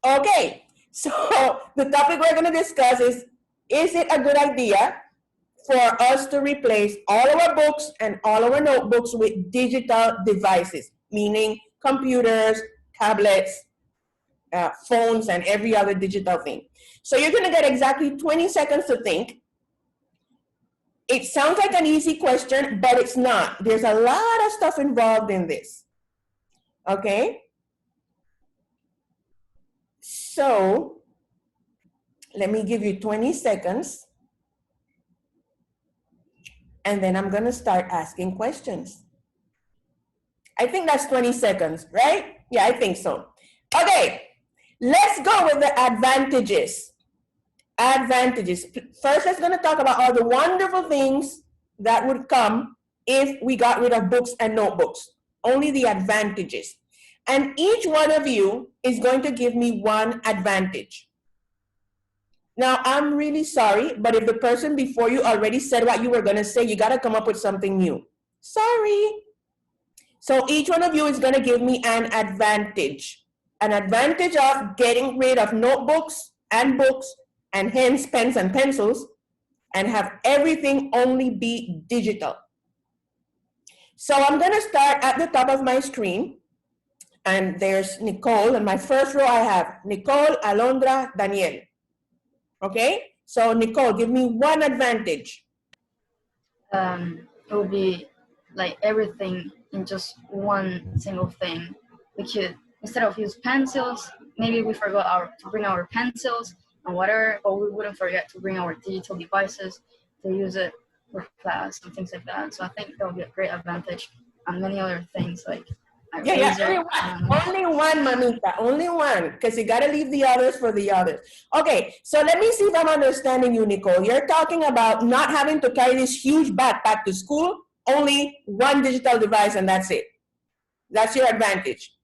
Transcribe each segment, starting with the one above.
Okay, so the topic we're going to discuss is it a good idea for us to replace all our books and all our notebooks with digital devices, meaning computers, tablets, phones, and every other digital thing? So you're going to get exactly 20 seconds to think. It sounds like an easy question, but it's not. There's a lot of stuff involved in this. Okay? So let me give you 20 seconds. And then I'm going to start asking questions. I think that's 20 seconds, right? Yeah, I think so. Okay, let's go with the advantages. Advantages. First, let's going to talk about all the wonderful things that would come if we got rid of books and notebooks. Only the advantages. And each one of you is going to give me one advantage. Now, I'm really sorry, but if the person before you already said what you were going to say, you got to come up with something new. Sorry. So each one of you is going to give me an advantage. An advantage of getting rid of notebooks and books and hence pens and pencils and have everything only be digital. So I'm going to start at the top of my screen. And there's Nicole. In my first row, I have Nicole, Alondra, Daniel. Okay? So Nicole, give me one advantage. It will be like everything in just one single thing. We could, instead of use pencils, maybe we forgot to bring our pencils and whatever, or we wouldn't forget to bring our digital devices to use it for class and things like that. So I think that would be a great advantage, and many other things like only one, Mamita, only one, because you got to leave the others for the others. Okay, so let me see if I'm understanding you, Nicole. You're talking about not having to carry this huge backpack to school, only one digital device, and that's it. That's your advantage.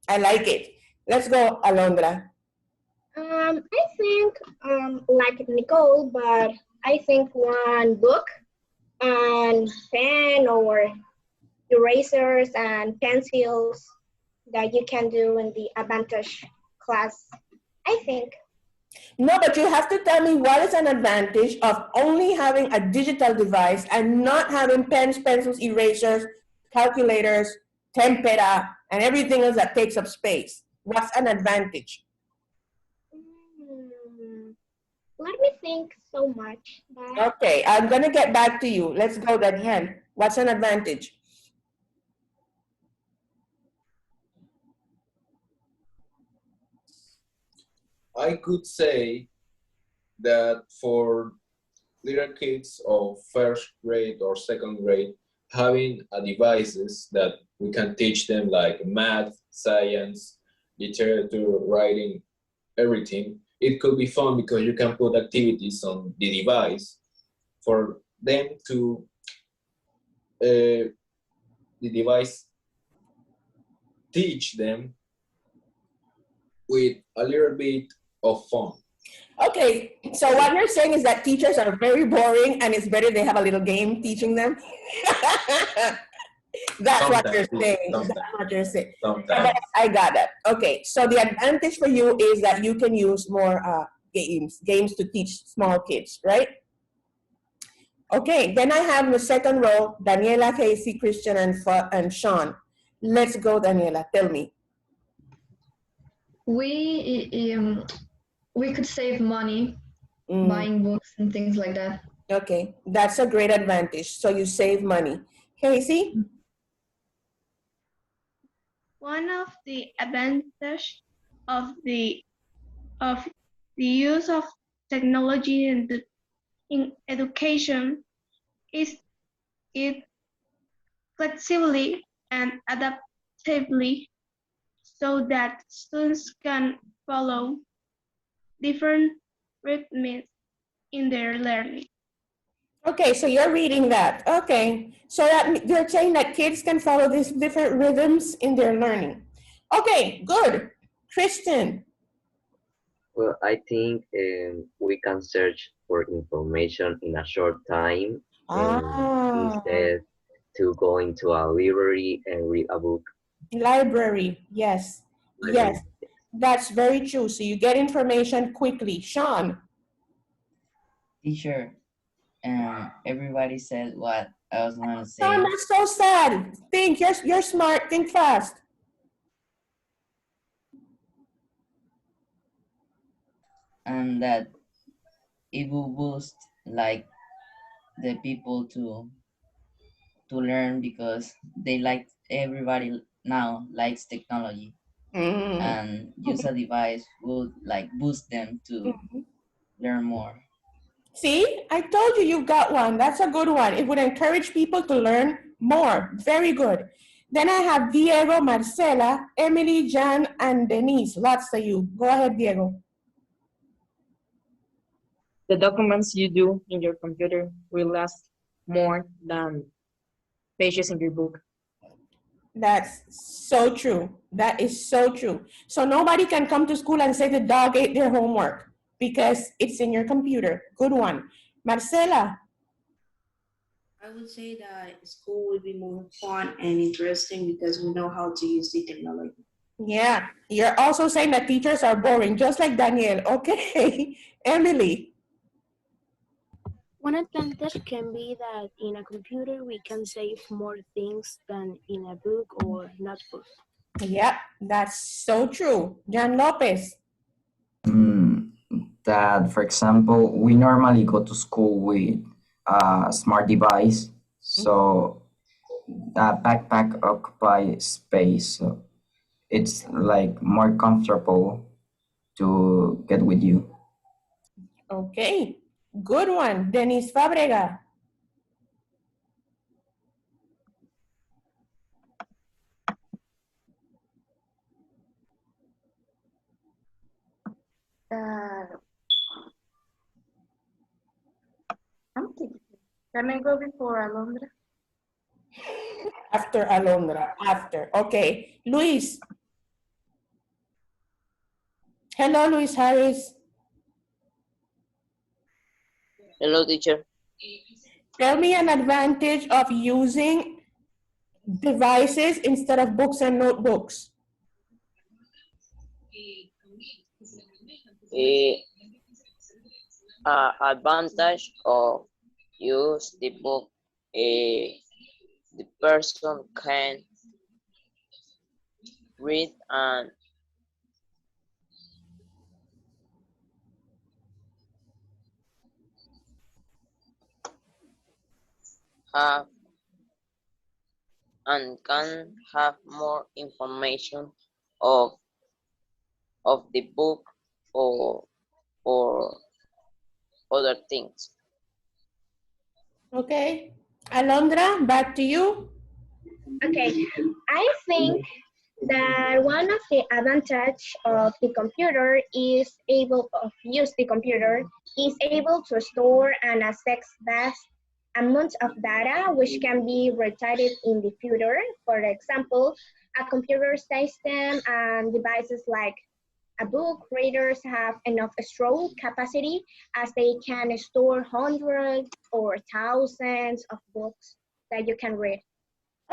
I like it. Let's go, Alondra. I think like Nicole, but I think one book and pen or erasers and pencils that you can do in the advantage class, I think. No, but you have to tell me what is an advantage of only having a digital device and not having pens, pencils, erasers, calculators, tempera, and everything else that takes up space. What's an advantage? Let me think so much. Okay, I'm going to get back to you. Let's go, Daniel. What's an advantage? I could say that for little kids of first grade or second grade, having a devices that we can teach them like math, science, literature, writing, everything, it could be fun because you can put activities on the device for them to the device teach them with a little bit of fun. Okay, so what you're saying is that teachers are very boring and it's better they have a little game teaching them? That's what you're saying. That's what you're saying. I got that. Okay, so the advantage for you is that you can use more games to teach small kids, right? Okay, then I have in the second row, Daniela, Casey, Christian, and Sean. Let's go, Daniela, tell me. We could save money buying books and things like that. Okay, that's a great advantage. So you save money. Casey? One of the advantages of the use of technology in education is it flexibly and adaptively so that students can follow different rhythms in their learning. Okay, so you're reading that. Okay, so that you're saying that kids can follow these different rhythms in their learning. Okay, good. Kristen. Well, I think we can search for information in a short time instead to go into a library and read a book. Library, yes. Yes. That's very true. So you get information quickly. Sean. Teacher, everybody said what I was going to say. Sean, that's so sad. Think, you're smart. Think fast. And that it will boost like the people to learn because they like everybody now likes technology. And use a device would like boost them to learn more. See, I told you you got one. That's a good one. It would encourage people to learn more. Very good. Then I have Diego, Marcela, Emily, Jan, and Denise. Lots of you. Go ahead, Diego. The documents you do in your computer will last more than pages in your book. That's so true. That is so true. So nobody can come to school and say the dog ate their homework because it's in your computer. Good one. Marcela. I would say that school will be more fun and interesting because we know how to use the technology. Yeah, you're also saying that teachers are boring, just like Daniel. Okay, Emily. One advantage can be that in a computer we can save more things than in a book or notebook. Yep, that's so true. Jan Lopez. That, for example, we normally go to school with a smart device, so that backpack occupies space. So it's like more comfortable to get with you. Okay, good one. Denise Fabrega. Can I go before Alondra? After Alondra, after. Okay, Luis. Hello, Luis Harris. Hello, teacher. Tell me an advantage of using devices instead of books and notebooks. Advantage of use the book, the person can read and can have more information of the book or other things. Okay, Alondra, back to you. Okay, I think that one of the advantage of the computer is able to store and access vast amounts of data which can be retired in the future. For example, a computer system and devices like a book readers have enough storage capacity as they can store hundreds or thousands of books that you can read.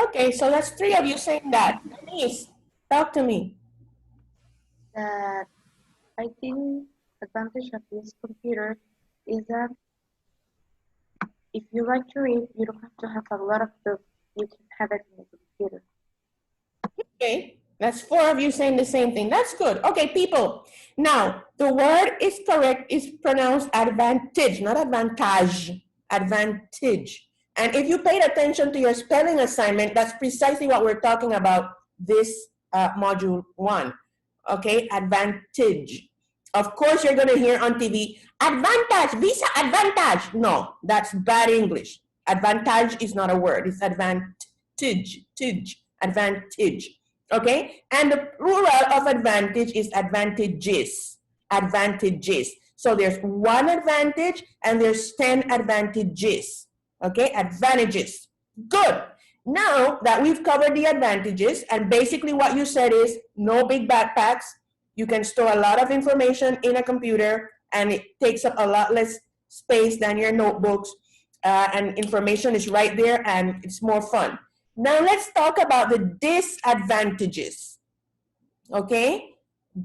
Okay, so that's three of you saying that. Denise, talk to me. That I think advantage of this computer is that if you like to read, you don't have to have a lot of books. You can have it in the computer. Okay, that's four of you saying the same thing. That's good. Okay, people. Now, the word is correct, is pronounced advantage, not advantage, advantage. And if you paid attention to your spelling assignment, that's precisely what we're talking about this module 1. Okay, advantage. Of course, you're going to hear on TV, advantage, visa advantage. No, that's bad English. Advantage is not a word. It's advantage, advantage. Okay, and the plural of advantage is advantages, advantages. So there's one advantage and there's 10 advantages. Okay, advantages. Good. Now that we've covered the advantages, and basically what you said is no big backpacks. You can store a lot of information in a computer and it takes up a lot less space than your notebooks, and information is right there and it's more fun. Now let's talk about the disadvantages. Okay,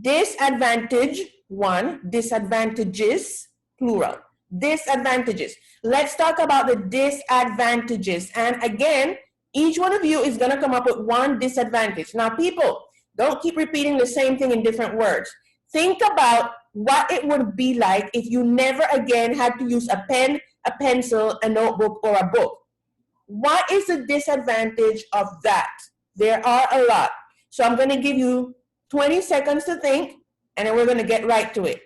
Disadvantage, one. Disadvantages, plural. Disadvantages. Let's talk about the disadvantages. And again, each one of you is going to come up with one disadvantage. Now, people, don't keep repeating the same thing in different words. Think about what it would be like if you never again had to use a pen, a pencil, a notebook, or a book. What is the disadvantage of that? There are a lot. So I'm going to give you 20 seconds to think, and then we're going to get right to it.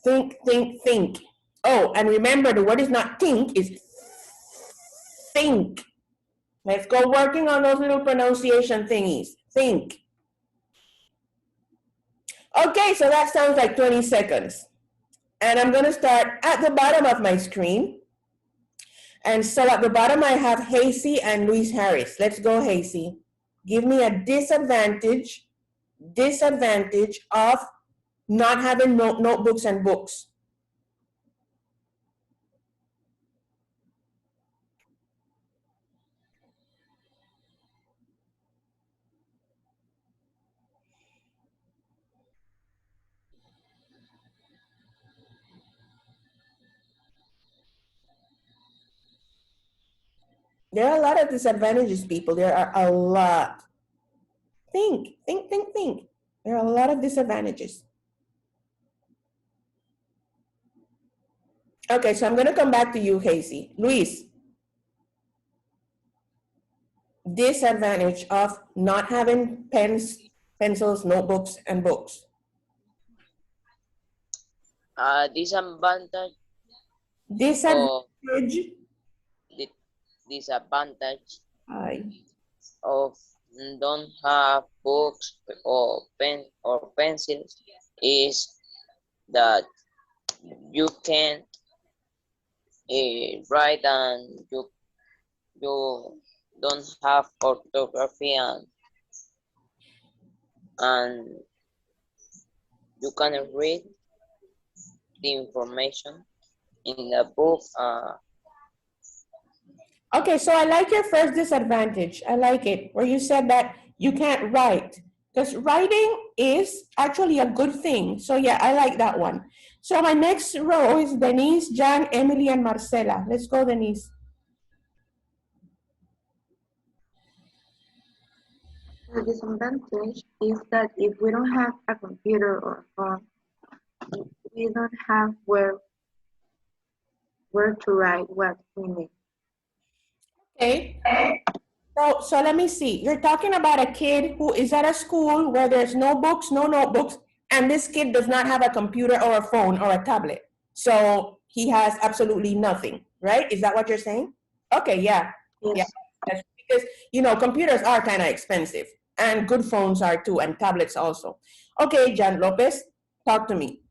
Think, think, think. Oh, and remember, the word is not think, it's think. Let's go working on those little pronunciation thingies. Think. Okay, so that sounds like 20 seconds. And I'm going to start at the bottom of my screen. And so at the bottom, I have Hasey and Luis Harris. Let's go, Hasey. Give me a disadvantage of not having notebooks and books. There are a lot of disadvantages, people. There are a lot. Think, think, think, think. There are a lot of disadvantages. Okay, so I'm going to come back to you, Hasey. Luis. Disadvantage of not having pens, pencils, notebooks, and books. Disadvantage. Disadvantage. Disadvantage of don't have books or pencils is that you can't write, and you don't have orthography, and you can read the information in the book. Okay, so I like your first disadvantage. I like it, where you said that you can't write. Because writing is actually a good thing. So yeah, I like that one. So my next row is Denise, Jan, Emily, and Marcela. Let's go, Denise. The disadvantage is that if we don't have a computer or a phone, we don't have where to write what we need. Okay, so let me see. You're talking about a kid who is at a school where there's no books, no notebooks, and this kid does not have a computer or a phone or a tablet. So he has absolutely nothing, right? Is that what you're saying? Okay, yeah. Yes. Yeah. That's because, you know, computers are kind of expensive, and good phones are too, and tablets also. Okay, Jan Lopez, talk to me.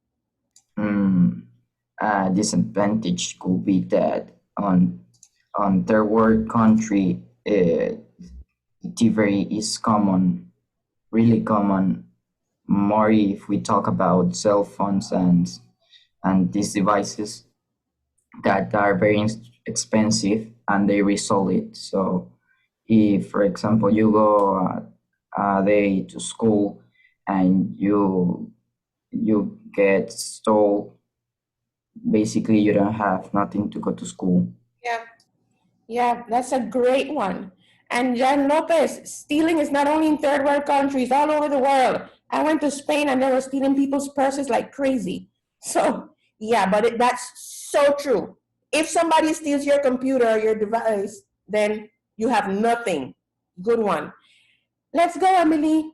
Disadvantage could be that on third world country, TV is common, really common, more if we talk about cell phones and these devices that are very expensive and they resell it. So if, for example, you go a day to school and you get stole, basically you don't have nothing to go to school. Yeah, that's a great one. And Jan Lopez, stealing is not only in third world countries, all over the world. I went to Spain and they were stealing people's purses like crazy. So yeah, but that's so true. If somebody steals your computer or your device, then you have nothing. Good one. Let's go, Emily.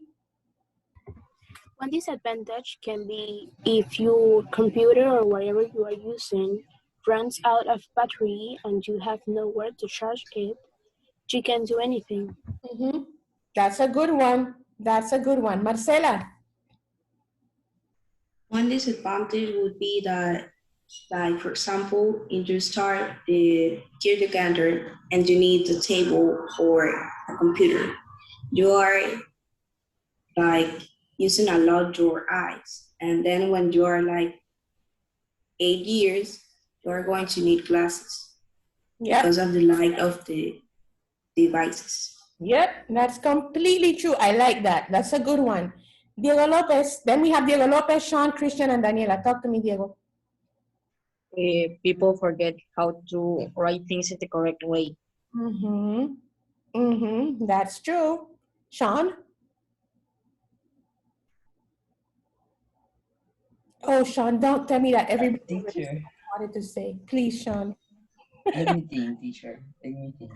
One disadvantage can be if your computer or whatever you are using runs out of battery and you have nowhere to charge it, you can't do anything. Mm-hmm. That's a good one. That's a good one. Marcela. One disadvantage would be that, like, for example, if you start the kindergarten and you need a table or a computer, you are like using a lot your eyes. And then when you are like 8 years, you are going to need glasses because of the light of the devices. Yep, that's completely true. I like that. That's a good one. Diego Lopez. Then we have Diego Lopez, Sean, Christian, and Daniela. Talk to me, Diego. People forget how to write things in the correct way. That's true. Sean? Oh, Sean, don't tell me that everybody wanted to say. Please, Sean. Let me think, teacher. Let me think.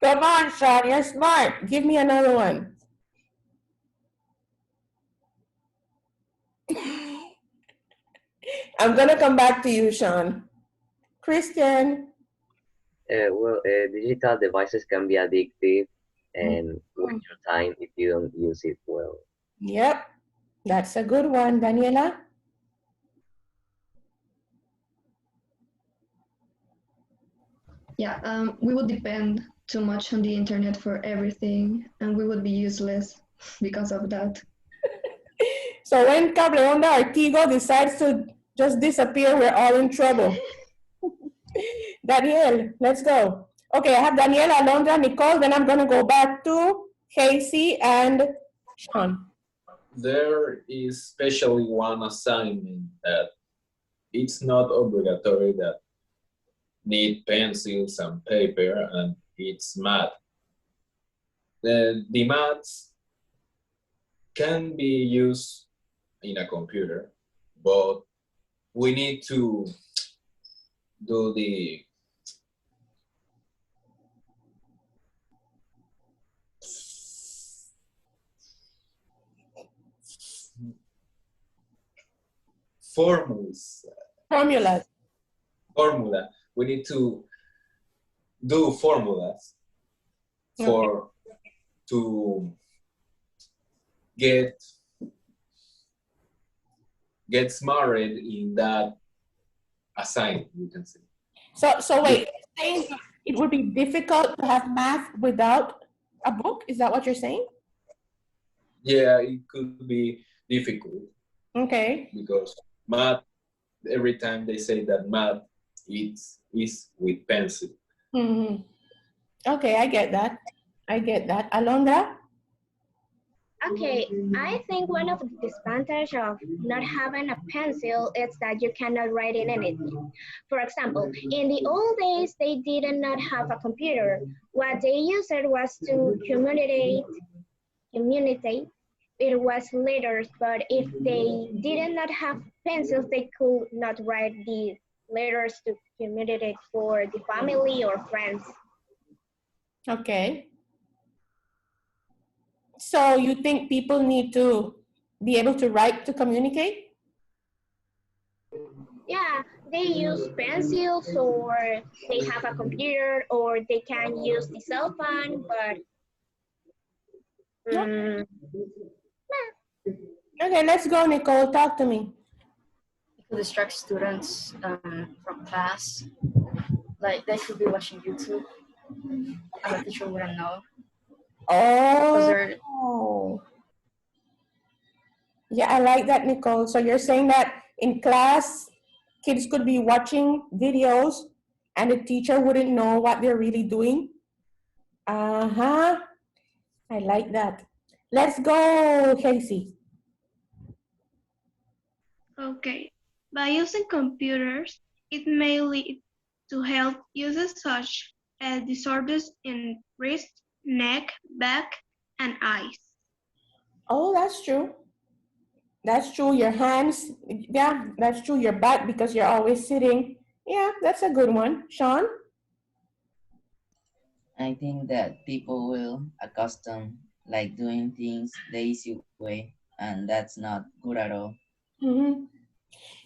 Come on, Sean, you're smart. Give me another one. I'm gonna come back to you, Sean. Christian. Digital devices can be addictive and waste your time if you don't use it well. Yep, that's a good one. Daniela? Yeah, we would depend too much on the internet for everything, and we would be useless because of that. So when Cable Onda Artigo decides to just disappear, we're all in trouble. Daniel, let's go. Okay, I have Daniela, Alondra, Nicole, then I'm gonna go back to Casey and Sean. There is especially one assignment that it's not obligatory that need pencils and paper, and it's math. The maths can be used in a computer, but we need to do the formula. We need to do formulas for to get smarter in that assignment, you can say. So wait, you're saying it would be difficult to have math without a book? Is that what you're saying? Yeah, it could be difficult. Okay. Because math, every time they say that math is with pencil. Okay, I get that. Alondra? Okay, I think one of the disadvantages of not having a pencil is that you cannot write in anything. For example, in the old days, they did not have a computer. What they used was to communicate. It was letters, but if they did not have pencils, they could not write the letters to communicate for the family or friends. Okay. So you think people need to be able to write to communicate? Yeah, they use pencils, or they have a computer, or they can use the cell phone, but Okay, let's go, Nicole. Talk to me. It could distract students from class. Like they could be watching YouTube, and the teacher wouldn't know. Oh. Yeah, I like that, Nicole. So you're saying that in class, kids could be watching videos and the teacher wouldn't know what they're really doing? I like that. Let's go, Casey. Okay. By using computers, it may lead to health uses such as disorders in wrist, neck, back, and eyes. Oh, that's true. That's true. Your hands, yeah, that's true. Your back, because you're always sitting. Yeah, that's a good one. Sean? I think that people will accustom like doing things the easy way, and that's not good at all.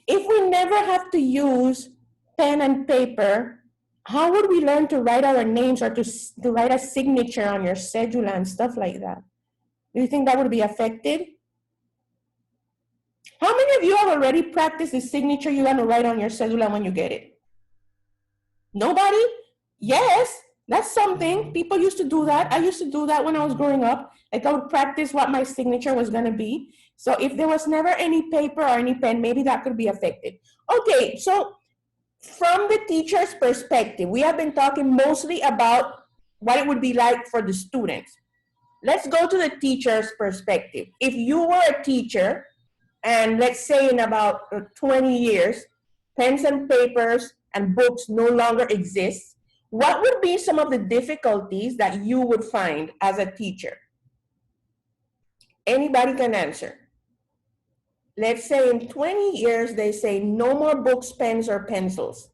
If we never have to use pen and paper, how would we learn to write our names or to write a signature on your cedula and stuff like that? Do you think that would be affected? How many of you have already practiced the signature you're going to write on your cedula when you get it? Nobody? Yes, that's something. People used to do that. I used to do that when I was growing up. Like I would practice what my signature was going to be. So if there was never any paper or any pen, maybe that could be affected. Okay, so from the teacher's perspective, we have been talking mostly about what it would be like for the students. let's go to the teacher's perspective. If you were a teacher, and let's say in about 20 years, pens and papers and books no longer exist, what would be some of the difficulties that you would find as a teacher? Anybody can answer. Let's say in 20 years, they say no more books, pens, or pencils,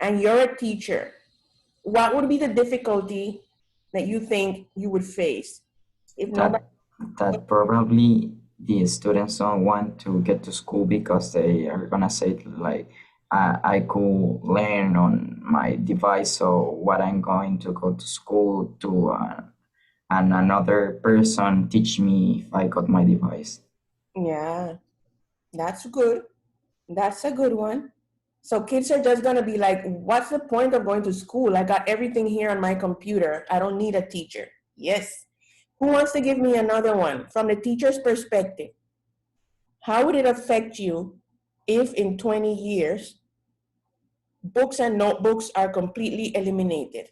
and you're a teacher. What would be the difficulty that you think you would face? If nobody... That probably the students don't want to get to school because they are gonna say like, I could learn on my device, so what I'm going to go to school to and another person teach me if I got my device. Yeah, that's good. That's a good one. So kids are just gonna be like, what's the point of going to school? I got everything here on my computer. I don't need a teacher. Yes. Who wants to give me another one from the teacher's perspective? How would it affect you if in 20 years, books and notebooks are completely eliminated?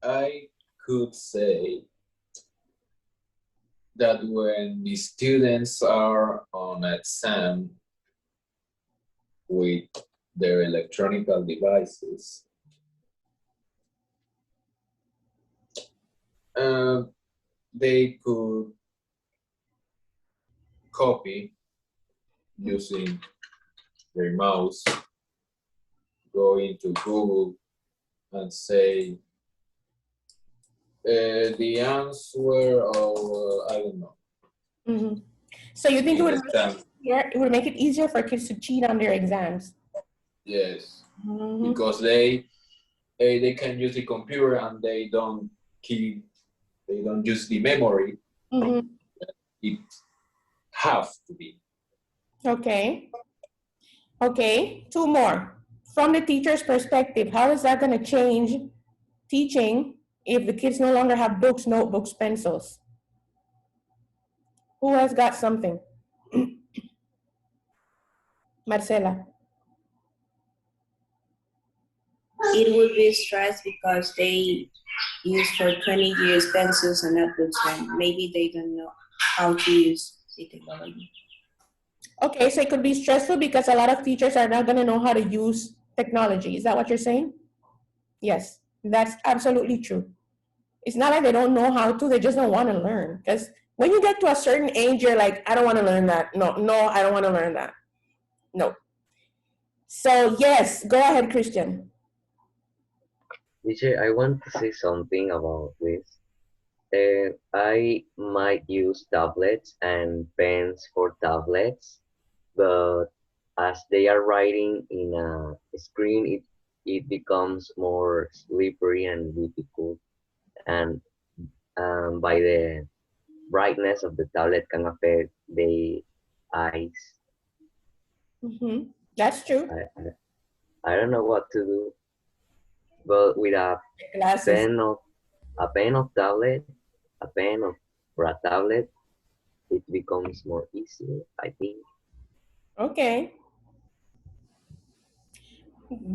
I could say that when the students are on exam with their electronic devices, they could copy using their mouse, go into Google and say the answer of, I don't know. Mm-hmm. So you think it would make it easier for kids to cheat on their exams? Yes, mm-hmm. Because they can use the computer and they don't use the memory. Mm-hmm. It have to be. Okay. Okay, two more. From the teacher's perspective, how is that going to change teaching if the kids no longer have books, notebooks, pencils? Who has got something? Marcela. It would be stress because they use for 20 years pencils and notebooks, and maybe they don't know how to use the technology. Okay, so it could be stressful because a lot of teachers are not going to know how to use technology. Is that what you're saying? Yes, that's absolutely true. It's not like they don't know how to, they just don't want to learn. Because when you get to a certain age, you're like, I don't want to learn that. No, I don't want to learn that. No. So yes, go ahead, Christian. Teacher, I want to say something about this. I might use tablets and pens for tablets, but as they are writing in a screen, it becomes more slippery and difficult, and by the brightness of the tablet can affect the eyes. Mm-hmm. That's true. I don't know what to do, but with a pen of tablet, for a tablet, it becomes more easy, I think. Okay.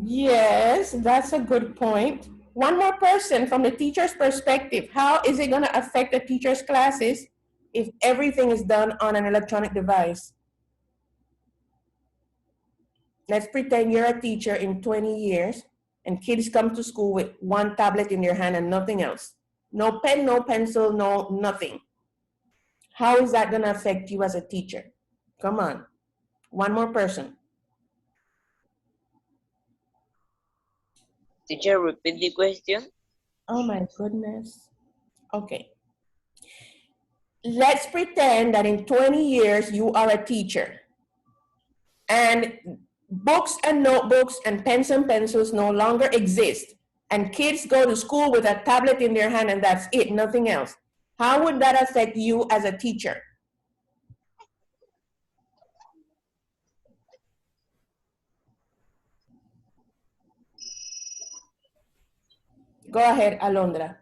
Yes, that's a good point. One more person from the teacher's perspective. How is it going to affect the teacher's classes if everything is done on an electronic device? Let's pretend you're a teacher in 20 years and kids come to school with one tablet in their hand and nothing else. No pen, no pencil, no nothing. How is that going to affect you as a teacher? Come on. One more person. Teacher, repeat the question. Oh my goodness. Okay. Let's pretend that in 20 years you are a teacher and books and notebooks and pens and pencils no longer exist and kids go to school with a tablet in their hand and that's it, nothing else. How would that affect you as a teacher? Go ahead, Alondra.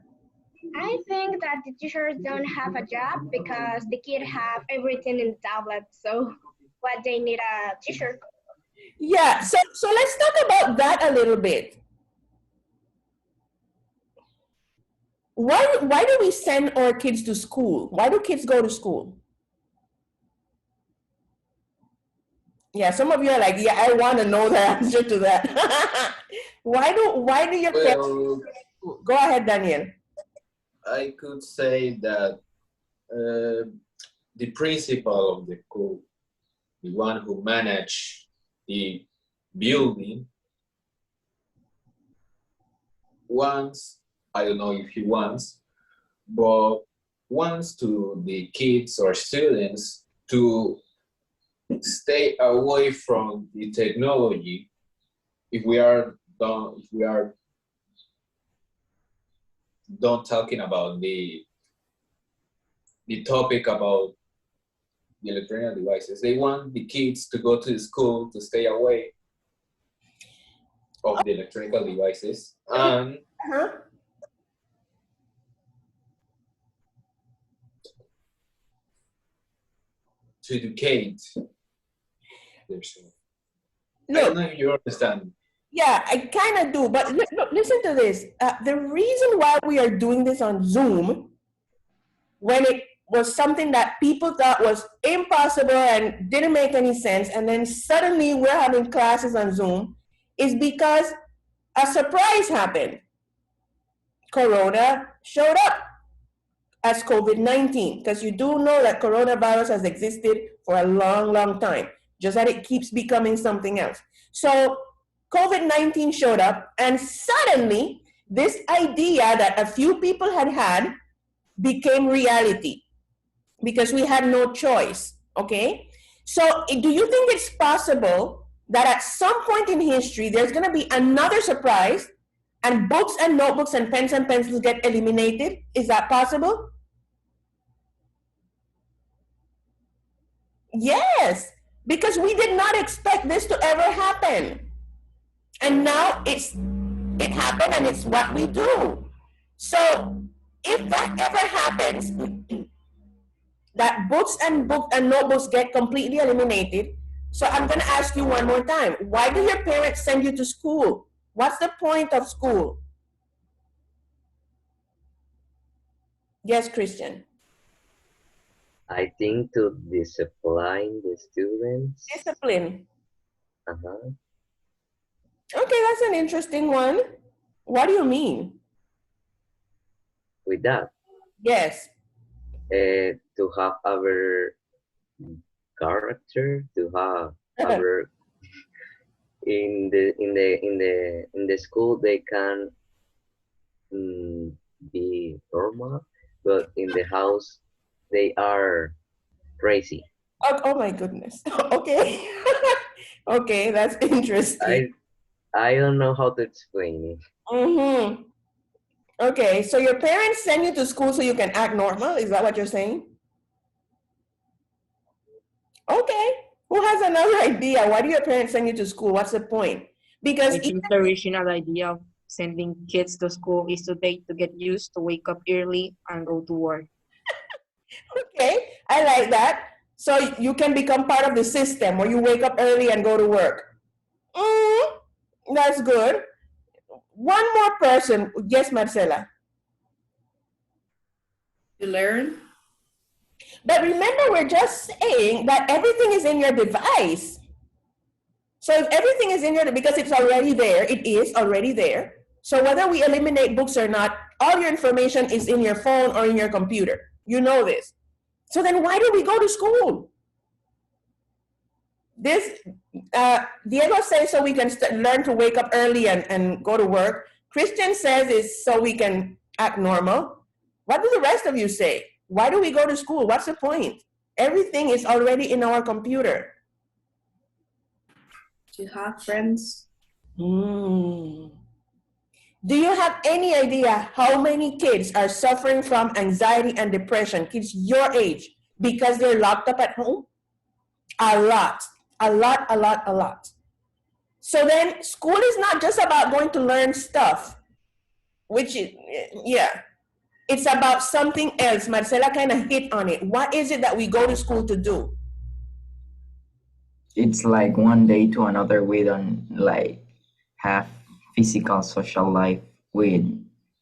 I think that the teachers don't have a job because the kids have everything in the tablet. So what they need a teacher? Yeah, so let's talk about that a little bit. Why do we send our kids to school? Why do kids go to school? Yeah, some of you are like, yeah, I want to know the answer to that. Why do your parents Well, go ahead, Daniel? I could say that the principal of the school, the one who manage the building, wants, I don't know if he wants, but wants to the kids or students to stay away from the technology. If we are done talking about the topic about the electronic devices, they want the kids to go to school to stay away of the electronic devices and to educate themselves. I don't know if you understand. Yeah, I kind of do, but look, listen to this. The reason why we are doing this on Zoom, when it was something that people thought was impossible and didn't make any sense, and then suddenly we're having classes on Zoom, is because a surprise happened. Corona showed up as COVID-19, because you do know that coronavirus has existed for a long, long time, just that it keeps becoming something else. So COVID-19 showed up, and suddenly this idea that a few people had became reality because we had no choice, okay? So do you think it's possible that at some point in history, there's gonna be another surprise and books and notebooks and pens and pencils get eliminated? Is that possible? Yes, because we did not expect this to ever happen. And now it happened and it's what we do. So if that ever happens, that books and notebooks get completely eliminated. So I'm gonna ask you one more time. Why do your parents send you to school? What's the point of school? Yes, Christian. I think to discipline the students. Discipline. Uh-huh. Okay, that's an interesting one. What do you mean? With that? Yes. To have our character, to have our in the school they can be normal, but in the house they are crazy. Oh my goodness. Okay. Okay, that's interesting. I don't know how to explain it. Mm-hmm. Okay, so your parents send you to school so you can act normal? Is that what you're saying? Okay. Who has another idea? Why do your parents send you to school? What's the point? Because I think the original idea of sending kids to school is to get used to wake up early and go to work. Okay, I like that. So you can become part of the system where you wake up early and go to work. That's good. One more person. Yes, Marcela. To learn. But remember, we're just saying that everything is in your device. So if everything is in your, because it's already there, it is already there. So whether we eliminate books or not, all your information is in your phone or in your computer. You know this. So then why do we go to school? This, Diego says so we can learn to wake up early and go to work. Christian says it's so we can act normal. What do the rest of you say? Why do we go to school? What's the point? Everything is already in our computer. To have friends. Do you have any idea how many kids are suffering from anxiety and depression, kids your age, because they're locked up at home? A lot. So then school is not just about going to learn stuff, which is, yeah. It's about something else. Marcela kind of hit on it. What is it that we go to school to do? it's like one day to another we don't like have physical social life with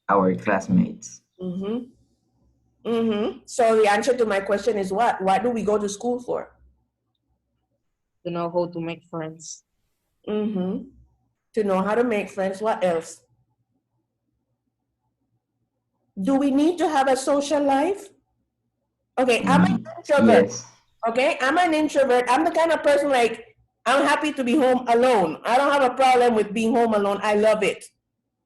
our classmates. Mm-hmm. Mm-hmm. So the answer to my question is what? What do we go to school for? To know how to make friends. Mm-hmm. To know how to make friends. What else? Do we need to have a social life? Okay, I'm an introvert. Yes. Okay, I'm an introvert. I'm the kind of person like, I'm happy to be home alone. I don't have a problem with being home alone. I love it.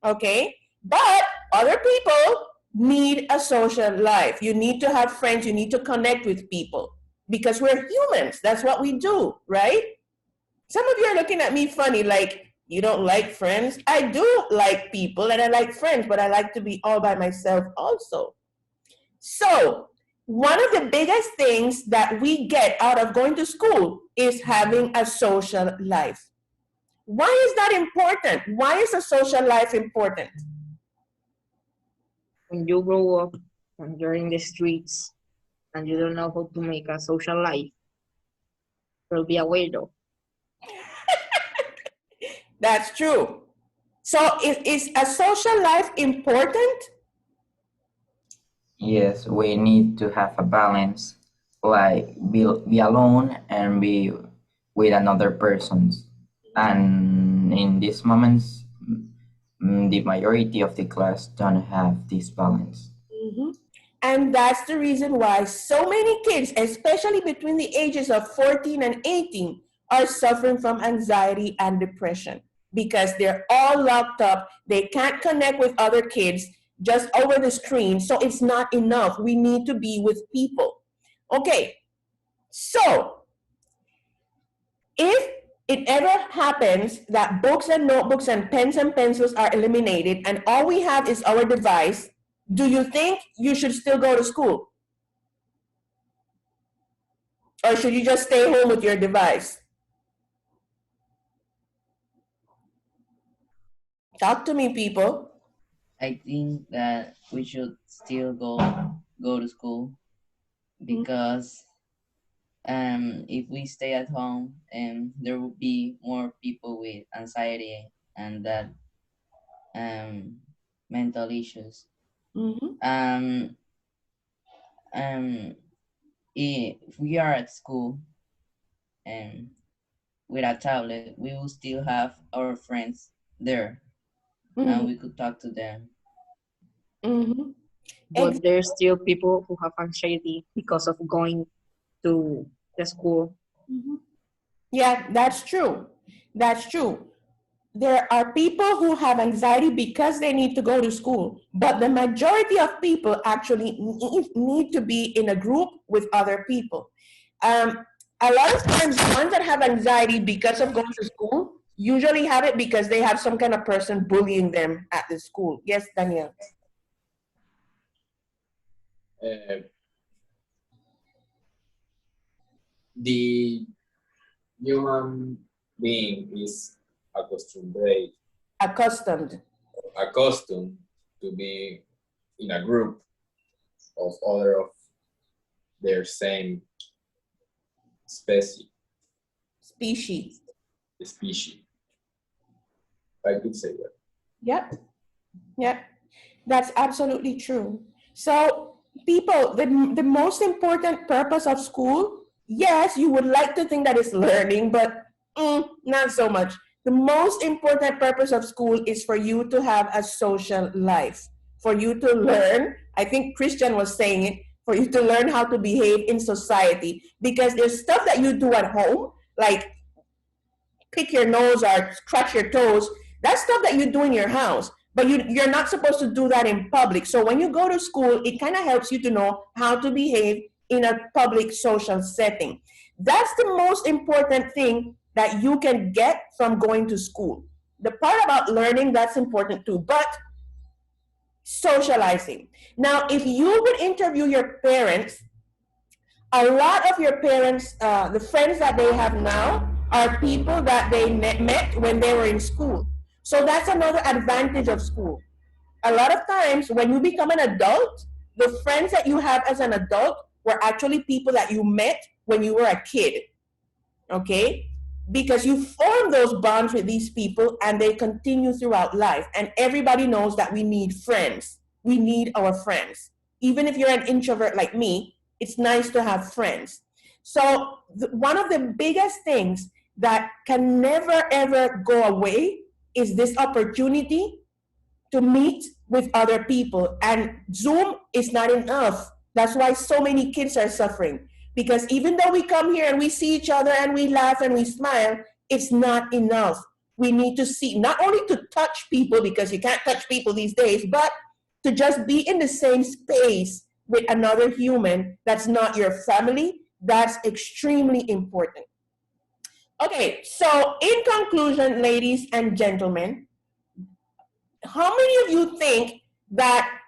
Okay, but other people need a social life. You need to have friends. You need to connect with people because we're humans. That's what we do, right? Some of you are looking at me funny, like, you don't like friends? I do like people and I like friends, but I like to be all by myself also. So, one of the biggest things that we get out of going to school is having a social life. Why is that important? Why is a social life important? When you grow up and you're in the streets and you don't know how to make a social life, you'll be a weirdo. That's true. So is a social life important? Yes, we need to have a balance, like be alone and be with another persons. And in these moments, the majority of the class don't have this balance. Mm-hmm. And that's the reason why so many kids, especially between the ages of 14 and 18, are suffering from anxiety and depression because they're all locked up. They can't connect with other kids just over the screen. So it's not enough. We need to be with people. Okay, so if it ever happens that books and notebooks and pens and pencils are eliminated and all we have is our device, do you think you should still go to school? Or should you just stay home with your device? Talk to me, people. I think that we should still go to school because if we stay at home, there will be more people with anxiety and that mental issues. Mm-hmm. If we are at school and with a tablet, we will still have our friends there, and we could talk to them. Mm-hmm. But there's still people who have anxiety because of going to the school. Mm-hmm. Yeah, that's true. That's true. There are people who have anxiety because they need to go to school, but the majority of people actually need to be in a group with other people. A lot of times, the ones that have anxiety because of going to school usually have it because they have some kind of person bullying them at the school. Yes, Daniel. The human being is accustomed to be in a group of other of their same species. I could say that. Yep. Yep. That's absolutely true. So people, the most important purpose of school, yes, you would like to think that it's learning, but not so much. The most important purpose of school is for you to have a social life, for you to learn. I think Christian was saying it, for you to learn how to behave in society, because there's stuff that you do at home, like pick your nose or scratch your toes. That's stuff that you do in your house, but you're not supposed to do that in public. So when you go to school, it kind of helps you to know how to behave in a public social setting. That's the most important thing that you can get from going to school. The part about learning, that's important too, but socializing. Now, if you would interview your parents, a lot of your parents, the friends that they have now, are people that they met when they were in school. So that's another advantage of school. A lot of times when you become an adult, the friends that you have as an adult were actually people that you met when you were a kid. Okay? because you form those bonds with these people and they continue throughout life. And everybody knows that we need friends. We need our friends. Even if you're an introvert like me, it's nice to have friends. So one of the biggest things that can never ever go away is this opportunity to meet with other people. And Zoom is not enough. That's why so many kids are suffering. Because even though we come here and we see each other and we laugh and we smile, it's not enough. We need to see, not only to touch people, because you can't touch people these days, but to just be in the same space with another human that's not your family. That's extremely important. Okay, so in conclusion, ladies and gentlemen, how many of you think that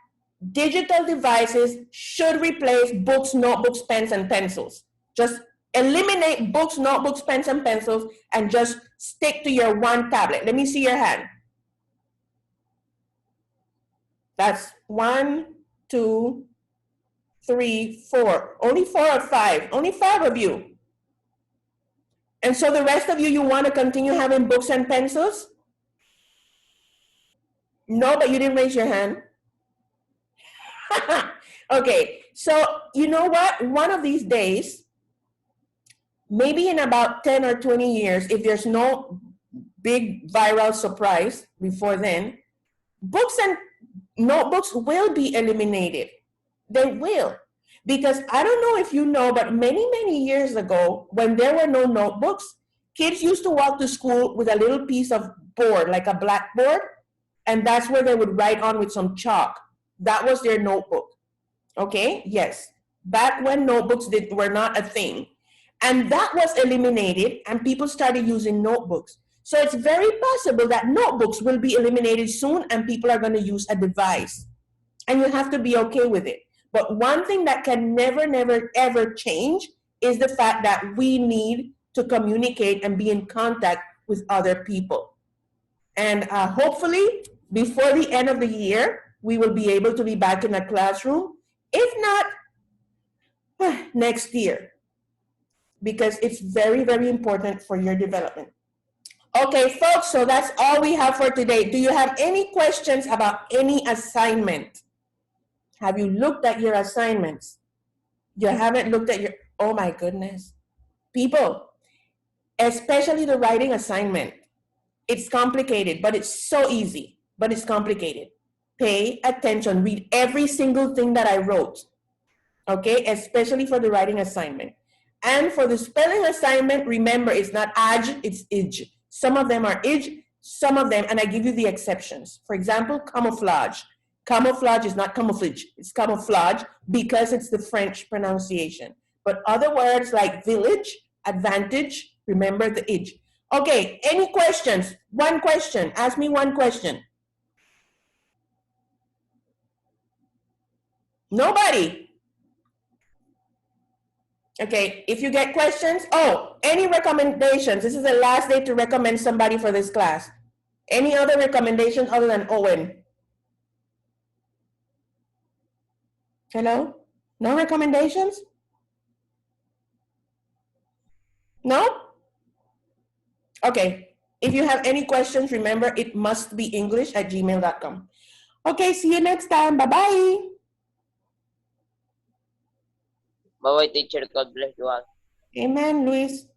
digital devices should replace books, notebooks, pens, and pencils? Just eliminate books, notebooks, pens, and pencils, and just stick to your one tablet. Let me see your hand. That's 1, 2, 3, 4. Only 4 or 5. Only 5 of you. And so the rest of you, you want to continue having books and pencils? No, but you didn't raise your hand. Okay, so you know what? One of these days, maybe in about 10 or 20 years, if there's no big viral surprise before then, books and notebooks will be eliminated. They will. Because I don't know if you know, but many, many years ago, when there were no notebooks, kids used to walk to school with a little piece of board, like a blackboard, and that's where they would write on with some chalk. That was their notebook. Okay, yes. Back when notebooks were not a thing. And that was eliminated, and people started using notebooks. So it's very possible that notebooks will be eliminated soon, and people are going to use a device. And you have to be okay with it. But one thing that can never, never, ever change is the fact that we need to communicate and be in contact with other people. And hopefully, before the end of the year, we will be able to be back in a classroom. If not, next year. Because it's very, very important for your development. Okay, folks, so that's all we have for today. Do you have any questions about any assignment? Have you looked at your assignments? You haven't looked at your, oh my goodness. People, especially the writing assignment, it's complicated, but it's so easy, but it's complicated. Pay attention, read every single thing that I wrote, okay? Especially for the writing assignment. And for the spelling assignment, remember, it's not aj, it's ij. Some of them are ij, some of them, and I give you the exceptions. For example, camouflage. Camouflage is not camouflage, it's camouflage because it's the French pronunciation. But other words like village, advantage, remember the ij. Okay, any questions? One question, ask me one question. Nobody? Okay, if you get questions, oh, any recommendations? This is the last day to recommend somebody for this class. Any other recommendations other than Owen? Hello? No recommendations? No? Okay, if you have any questions, remember it must be english@gmail.com. Okay, see you next time. Bye-bye. Bye-bye, teacher. God bless you all. Amen, Luis.